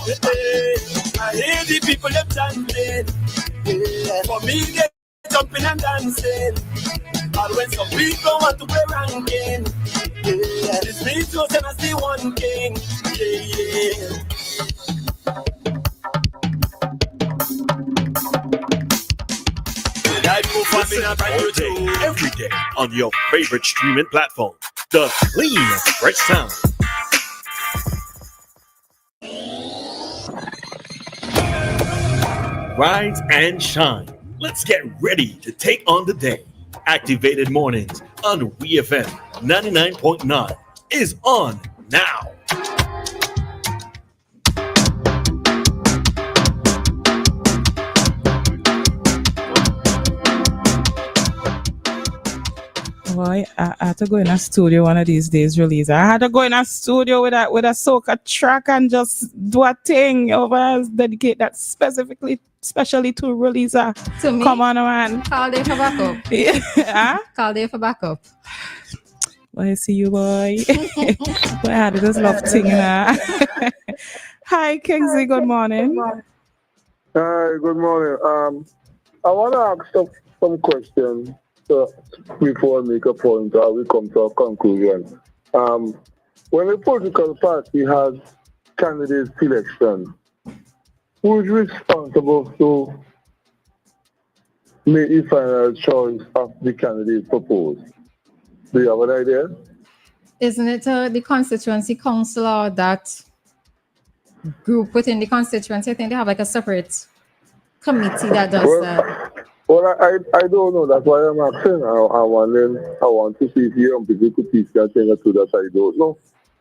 I hear the people them chanting. For me, they jumping and dancing. And when some people want to play ranking, this me too, and I see one king. All day, every day on your favorite streaming platform. The clean, fresh sound. Rise and shine. Let's get ready to take on the day. Activated Mornings on WEFM 99.9 is on now. Boy, I had to go in a studio one of these days, Roleza. I had to go in a studio with a soca track and just do a thing over, dedicate that specially to Roleza. To me? Come on, man. Call there for backup. Yeah. Call there for backup. Boy, I see you, boy. Boy, I had this love thing. Hi, Kingsley. Good morning. Hi, good morning. I want to ask some questions. Before I make a point, we come to a conclusion. When a political party has candidate selection, who is responsible to make the final choice of the candidate proposed? Do you have an idea? Isn't it the constituency council or that group within the constituency? I think they have like a separate committee that does that. Well, I don't know. That's why I'm asking. I want to see if you people could teach that thing or two that I don't know.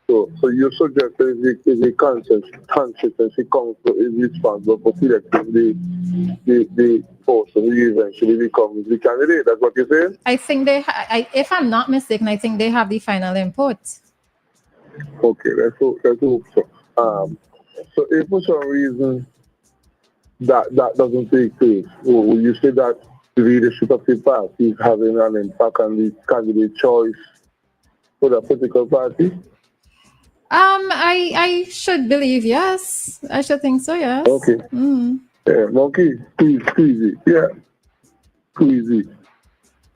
So you suggest the constituency council is responsible for selecting the person who eventually becomes the candidate. That's what you're saying? I think if I'm not mistaken, I think they have the final input. Okay, let's hope so. So if for some reason that doesn't take place, will you say that the leadership of the party is having an impact on the candidate choice for the political party? I should believe yes. I should think so, yes. Okay. Yeah, monkey, squeeze it. Yeah. Squeeze it.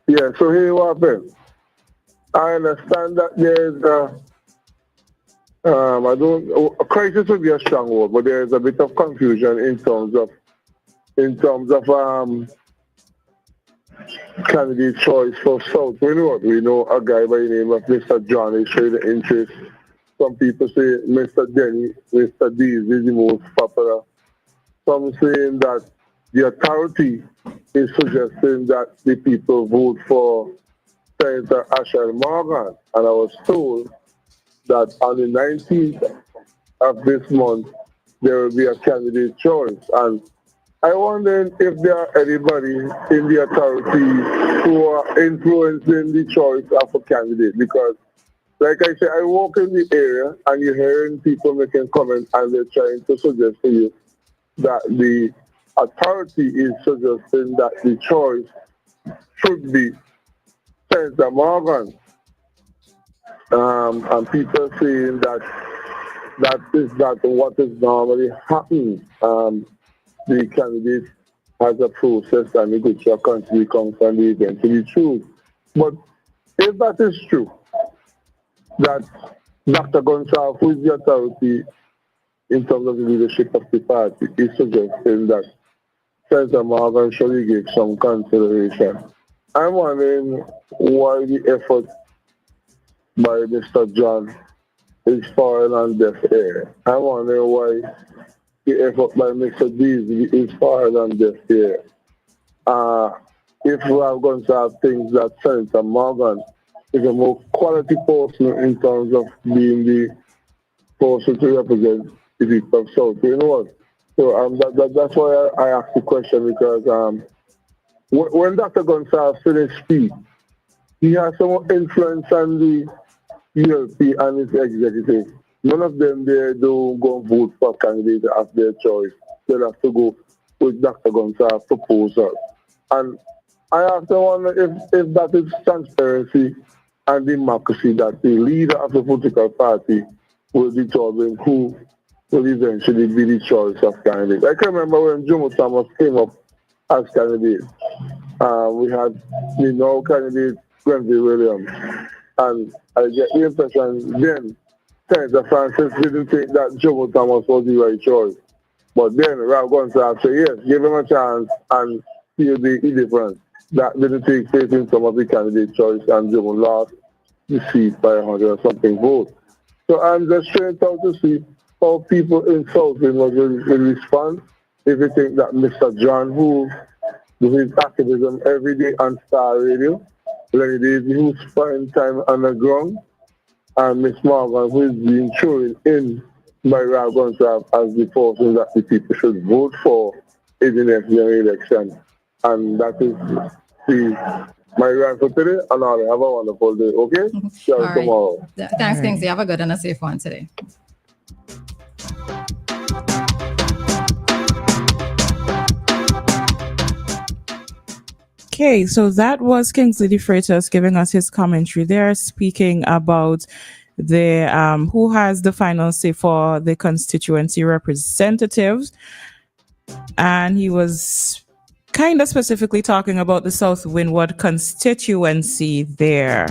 Yeah, so here what happened. I understand that there's a crisis would be a strong word, but there's a bit of confusion in terms of candidate choice for South. We know a guy by the name of Mr. John is showing the interest. Some people say Mr. Denny, Mr. D is the most popular. Some saying that the authority is suggesting that the people vote for Senator Asher Morgan. And I was told that on the 19th of this month, there will be a candidate choice. And I wonder if there are anybody in the authority who are influencing the choice of a candidate. Because, like I said, I walk in the area and you're hearing people making comments and they're trying to suggest to you that the authority is suggesting that the choice should be Senator Morgan. And people saying that is not what is normally happening. The candidate has a process and they go to a country comes and they eventually choose. But if that is true, that Dr. Gonsalves, who is the authority in terms of the leadership of the party, is suggesting that Senator Morgan should give some consideration. I'm wondering why the effort by Mr. John is falling on deaf ear. I'm wondering why the effort by Mr. D is falling on deaf ear. If we are going to have things that Senator Morgan is a more quality person in terms of being the person to represent the people of South. You know what? So that's why I asked the question, because when Dr. Gonsalves finished speak, he has some influence on the ULP and its executive. None of them there don't go and vote for a candidate of their choice. They'll have to go with Dr. Gonsalves' proposal. And I have to wonder if that is transparency and democracy, that the leader of the political party will determine who will eventually be the choice of candidate. I can remember when Jomo Thomas came up as candidate. We had the now candidate Kingsley Williams, and I get the impression then Senator Francis didn't think that Jomo Thomas was the right choice. But then Ralph Gonsalves said, yes, give him a chance and he'll be different. That didn't take place in some of the candidate choice, and Jomo lost the seat by 100 or something votes. So I'm just trying to see how people in South will respond if you think that Mr. John, who does his activism every day on Star Radio, Lenny Daisy, who spends time on the ground, and Miss Morgan, who is being thrown in by Ralph Gonsalves as the person that the people should vote for in the next general election. And that is my rant for today, and I'll have a wonderful day, okay? See you tomorrow. Thanks, Kingsley. Have a good and a safe one today. Okay, so that was Kingsley DeFreitas giving us his commentary there, speaking about the who has the final say for the constituency representatives, and he was kind of specifically talking about the South Windward constituency there.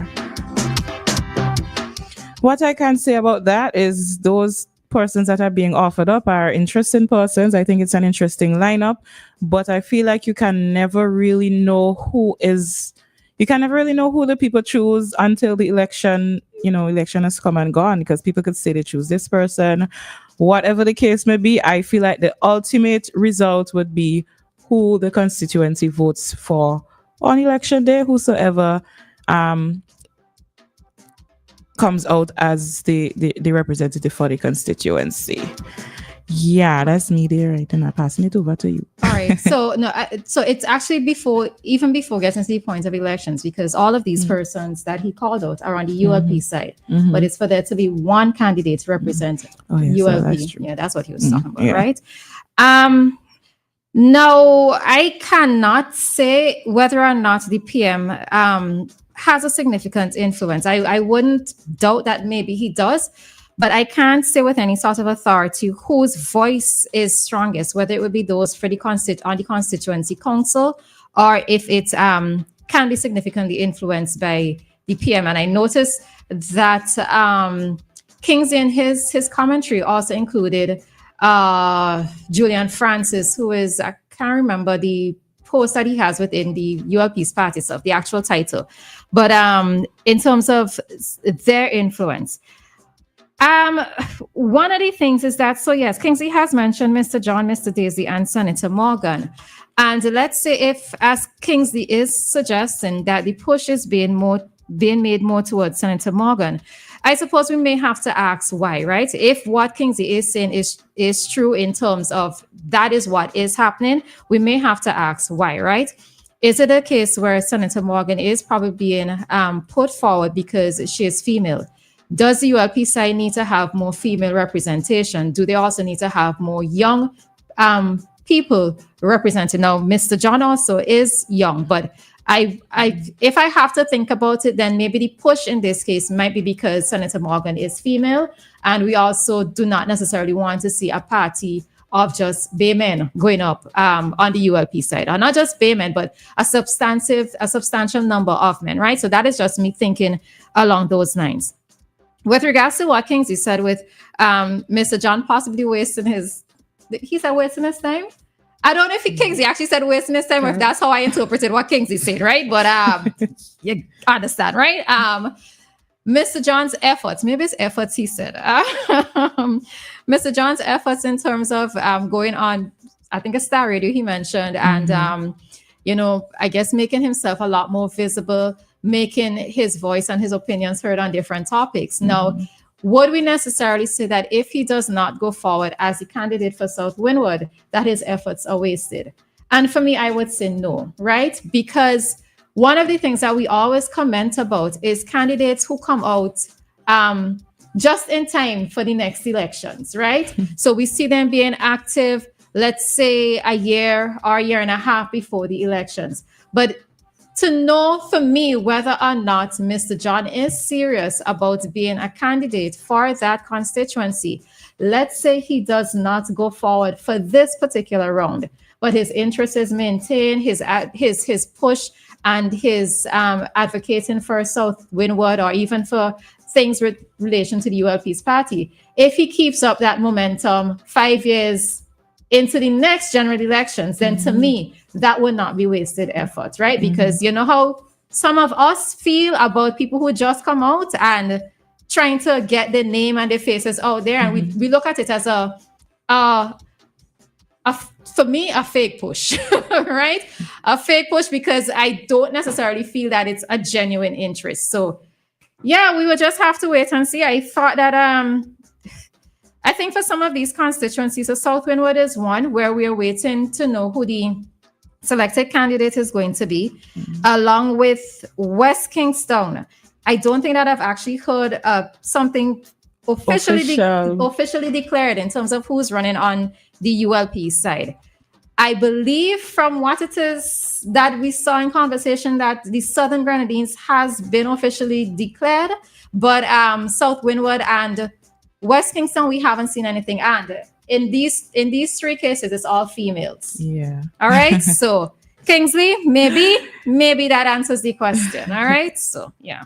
What I can say about that is those persons that are being offered up are interesting persons. I think it's an interesting lineup, but I feel like you can never really know who the people choose until the election has come and gone, because people could say they choose this person. Whatever the case may be, I feel like the ultimate result would be who the constituency votes for on election day, whosoever comes out as the representative for the constituency. Yeah, that's me there, right? And I'm passing it over to you. All right. So so it's actually even before getting to the point of elections, because all of these persons that he called out are on the ULP side, but it's for there to be one candidate to represent ULP. So that's true. Yeah, that's what he was talking about, right? No, I cannot say whether or not the PM has a significant influence. I wouldn't doubt that maybe he does, but I can't say with any sort of authority whose voice is strongest, whether it would be those for the on the constituency council, or if it can be significantly influenced by the PM. And I noticed that Kingsley in his commentary also included Julian Francis, who is, I can't remember the post that he has within the ULP's party itself, the actual title, but in terms of their influence. One of the things is that, so yes, Kingsley has mentioned Mr. John, Mr. Daisy, and Senator Morgan. And let's say if, as Kingsley is suggesting, that the push is being made more towards Senator Morgan, I suppose we may have to ask why, right? If what Kingsley is saying is true in terms of that is what is happening, we may have to ask why, right? Is it a case where Senator Morgan is probably being put forward because she is female? Does the ULP side need to have more female representation? Do they also need to have more young people represented? Now, Mr. John also is young, but if I have to think about it, then maybe the push in this case might be because Senator Morgan is female, and we also do not necessarily want to see a party of just bay men going up on the ULP side, or not just bay men, but a substantial number of men, right? So that is just me thinking along those lines. With regards to what Kingsley said with Mr. John possibly wasting his time. I don't know if Kingsley actually said wasting his time, or if that's how I interpreted what Kingsley said, right? But you understand, right? Mr. John's efforts, maybe it's efforts he said. Mr. John's efforts in terms of going on, I think a Star Radio he mentioned, and I guess making himself a lot more visible, making his voice and his opinions heard on different topics. Now, would we necessarily say that if he does not go forward as a candidate for South Windward, that his efforts are wasted? And for me, I would say no, right? Because one of the things that we always comment about is candidates who come out just in time for the next elections, right? So we see them being active, let's say a year or a year and a half before the elections. But to know for me whether or not Mr. John is serious about being a candidate for that constituency, let's say he does not go forward for this particular round, but his interest is maintained, his push and his advocating for South Windward or even for things with relation to the ULP's party. If he keeps up that momentum 5 years into the next general elections, then to me, that would not be wasted effort, right? Because you know how some of us feel about people who just come out and trying to get their name and their faces out there. And we look at it as for me, a fake push, right? A fake push because I don't necessarily feel that it's a genuine interest. So yeah, we will just have to wait and see. I thought that I think for some of these constituencies, the South Windward is one where we are waiting to know who the selected candidate is going to be, along with West Kingston. I don't think that I've actually heard something officially declared in terms of who's running on the ULP side. I believe from what it is that we saw in conversation that the Southern Grenadines has been officially declared, but South Windward and West Kingston, we haven't seen anything. And in these three cases, it's all females. Yeah. All right. So Kingsley, maybe that answers the question. All right. So yeah.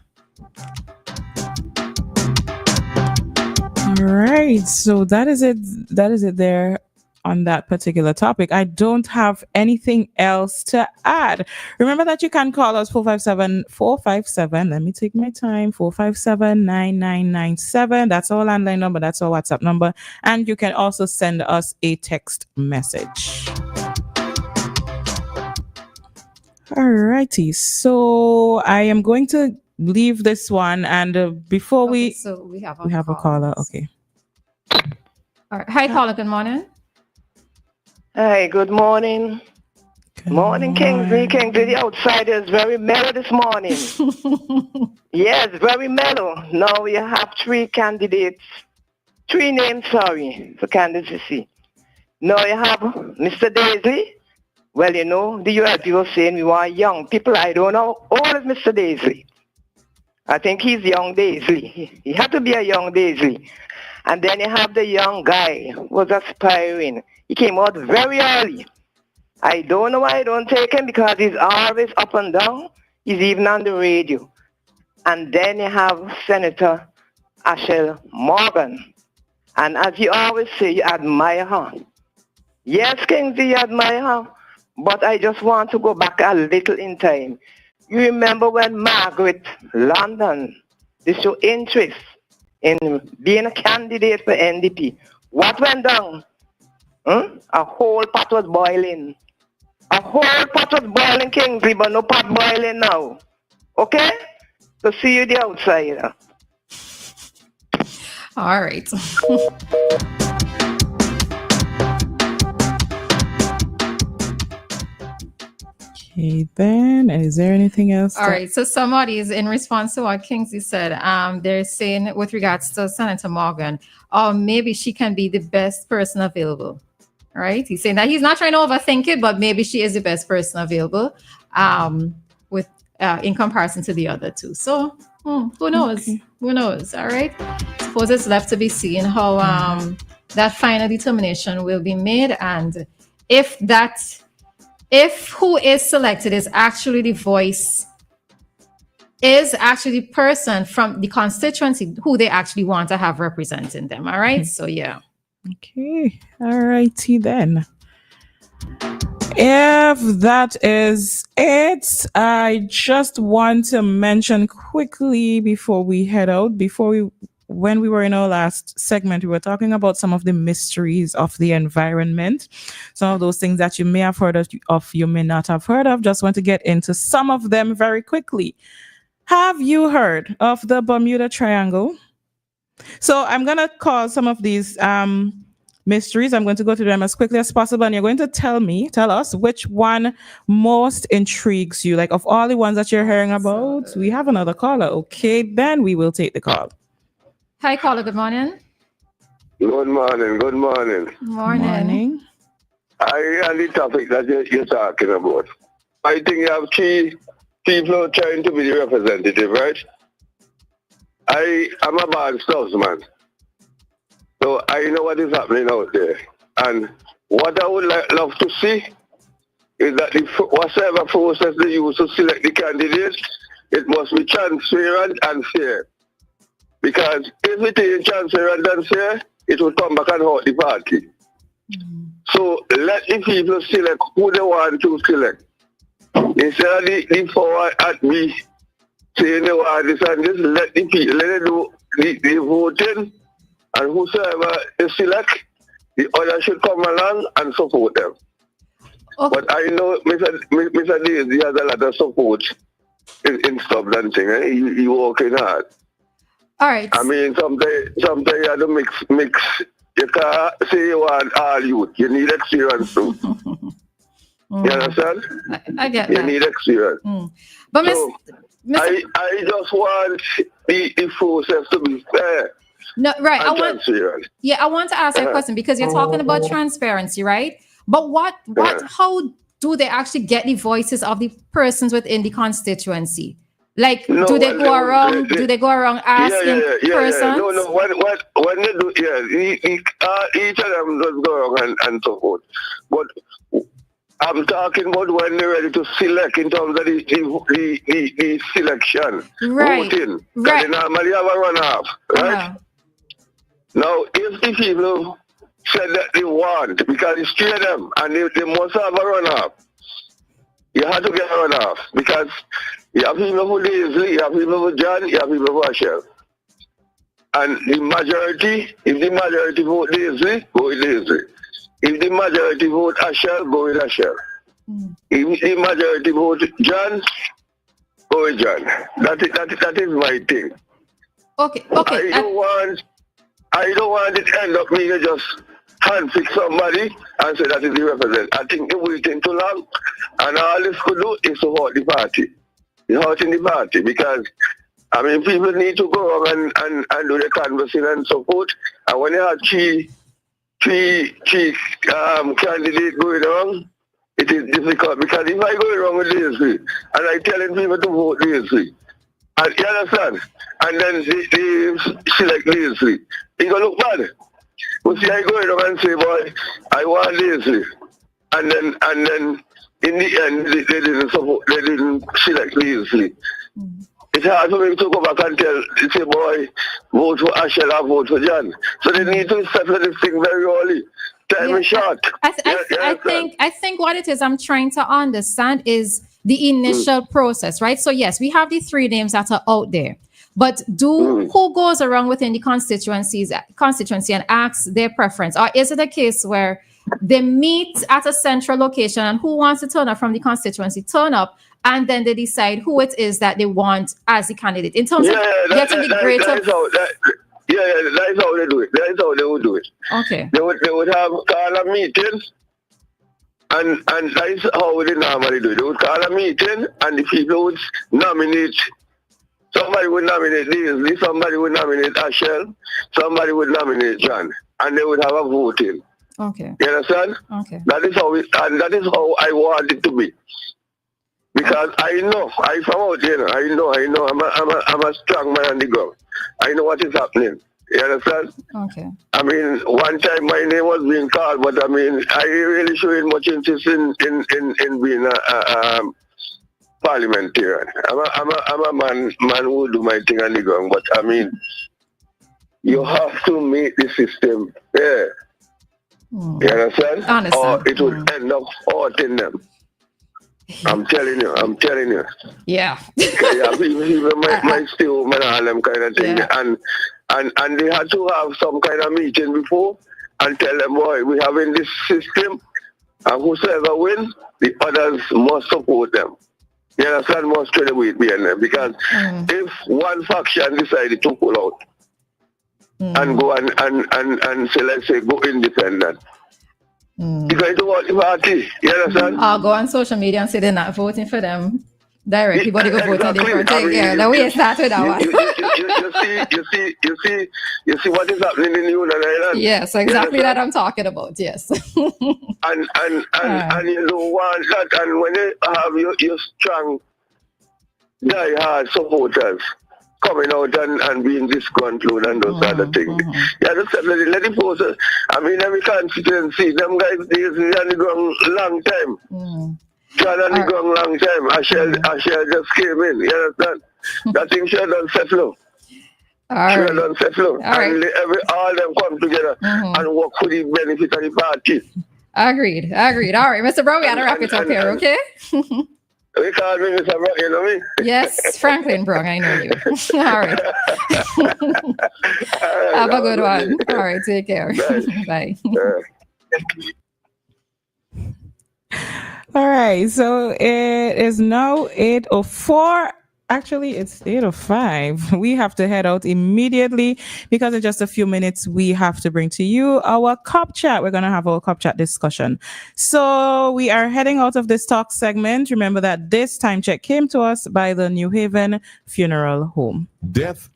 All right. So that is it. That is it there on that particular topic. I don't have anything else to add. Remember that you can call us 457. Let me take my time. 457-9997. That's our landline number. That's our WhatsApp number. And you can also send us a text message. All righty. So I am going to leave this one. And before we have a caller. Okay. All right. Hi, caller. Good morning. Hi, good morning. Morning, Kingsley. Kingsley, the outsider is very mellow this morning. Yes, very mellow. Now you have three names, for candidacy. Now you have Mr. Daisley. Well, you know, the ULP was saying we want young people. I don't know. All is Mr. Daisley. I think he's young Daisley. He had to be a young Daisley. And then you have the young guy who was aspiring. He came out very early. I don't know why I don't take him because he's always up and down. He's even on the radio. And then you have Senator Ashel Morgan. And as you always say, you admire her. Yes, Kingsley, you admire her. But I just want to go back a little in time. You remember when Margaret London showed interest in being a candidate for NDP. What went down? A whole pot was boiling. A whole pot was boiling, Kingsley, but no pot boiling now. Okay? So see you the outsider. All right. Okay, then is there anything else? All right. So somebody is in response to what Kingsley said. They're saying with regards to Senator Morgan, maybe she can be the best person available. Right? He's saying that he's not trying to overthink it, but maybe she is the best person available with in comparison to the other two. So who knows? Okay. Who knows? All right. Suppose it's left to be seen how that final determination will be made, and if who is selected is actually the voice, is actually the person from the constituency who they actually want to have representing them. All right. So yeah. Okay. All righty then. If that is it, I just want to mention quickly before we head out, when we were in our last segment, we were talking about some of the mysteries of the environment, some of those things that you may have heard of, you may not have heard of. Just want to get into some of them very quickly. Have you heard of the Bermuda Triangle? So I'm going to call some of these mysteries. I'm going to go through them as quickly as possible, and you're going to tell us which one most intrigues you. Like, of all the ones that you're hearing about, we have another caller. Okay, then we will take the call. Hi, caller. Good morning. Good morning. Good morning. Morning. I hear the topic that you're talking about. I think you have three people trying to be the representative, right? I am a bad stuff, man. So I know what is happening out there. And what I would love to see is that whatever process they use to select the candidates, it must be transparent and fair. Because if it is transparent and fair, it will come back and hurt the party. So let the people select who they want to select. Instead of the forward at me saying they want this and this, let the people, let them do the voting, and whosoever they select, the others should come along and support them. Okay. But I know Mr. Daisy has a lot of support in stuff and thing. Eh? He working hard. All right. I mean, sometimes you have to mix. You can't say you want all youth. You need experience too. You understand? I get that. You need experience. But so I just want the process to be fair. No, right. I want to ask you a question because you're talking about transparency, right? But how do they actually get the voices of the persons within the constituency? Like, do they go around asking persons? No. When they do, each of them does go around and support. But I'm talking about when they're ready to select in terms of the selection. Right. Voting. Right. They normally have a runoff, right? Now, if the people said that they want, because it's three of them, and they must have a runoff, you have to get a runoff, because you have people who Leslie, you have people who John, you have people who Ashel. And the majority, if the majority vote Leslie, go with Leslie. If the majority vote Ashel, go with Ashel. If the majority vote John, go with John. That is my thing. Okay. I don't want it to end up being just handpick somebody and say that is the representative. I think they're waiting too long, and all this could do is to hurt the party. It's hurting the party because, I mean, people need to go and do the canvassing and support. And when you have three candidates going wrong, it is difficult because if I go wrong with Leslie and I telling people to vote Leslie, and you understand, and then they select Leslie, it's going to look bad. But see, I go around and say, boy, I want Leslie. And then in the end, they didn't support, they didn't select Leslie. It's hard for me to go back and say, boy, vote for Ashel or vote for John. So they need to settle this thing very early. Time is short. I think what it is I'm trying to understand is the initial process, right? So yes, we have the three names that are out there. But who goes around within the constituency and asks their preference? Or is it a case where they meet at a central location and who wants to turn up from the constituency turn up, and then they decide who it is that they want as the candidate in terms of getting the greater. That is how they do it. That is how they would do it. Okay. They would have call a meeting, and that is how they normally do it. They would call a meeting, and the people would nominate. Somebody would nominate Leslie, somebody would nominate Ashel, somebody would nominate John, and they would have a voting. Okay. You understand? Okay. That is how I want it to be. Because I know, I from out here, I know, I'm a strong man on the ground. I know what is happening. You understand? Okay. I mean, one time my name was being called, but I mean, I really showing much interest in being a parliamentarian. I'm a man who do my thing on the ground, but I mean, you have to make the system fair. You understand? Or it will end up hurting them. I'm telling you. Yeah. Even my steel man and them kind of thing. Yeah. And they had to have some kind of meeting before and tell them, boy, we have in this system, and whosoever wins, the others must support them. You understand? Must trade away behind them. Because if one faction decided to pull out and go and say, let's say, go independent, you're going to vote the party. You understand? I'll go on social media and say they're not voting for them directly, but they go vote on different thing. Yeah, the way it started that one. You see what is happening in Union Island? Yes, exactly that I'm talking about. Yes. and you don't want that. And when you have your strong, die-hard supporters, coming out and being disgruntled and those other things. Yeah, just let the process. I mean, every constituency, them guys, they on the ground long time. John on the ground long time. I shall just came in. You understand? That thing should have done settle. Should have done settle. And all them come together and work for the benefit of the party. Agreed. All right, Mr. Brown, we gotta wrap it up here, okay? We call me Mr. Brown, you know me? Yes, Franklin Brown, I know you. All right. Have a good one. All right, take care. Bye. All right, so it is now 8:04. Actually, it's 8:05. We have to head out immediately because in just a few minutes, we have to bring to you our cup chat. We're going to have our cup chat discussion. So we are heading out of this talk segment. Remember that this time check came to us by the New Haven Funeral Home. Death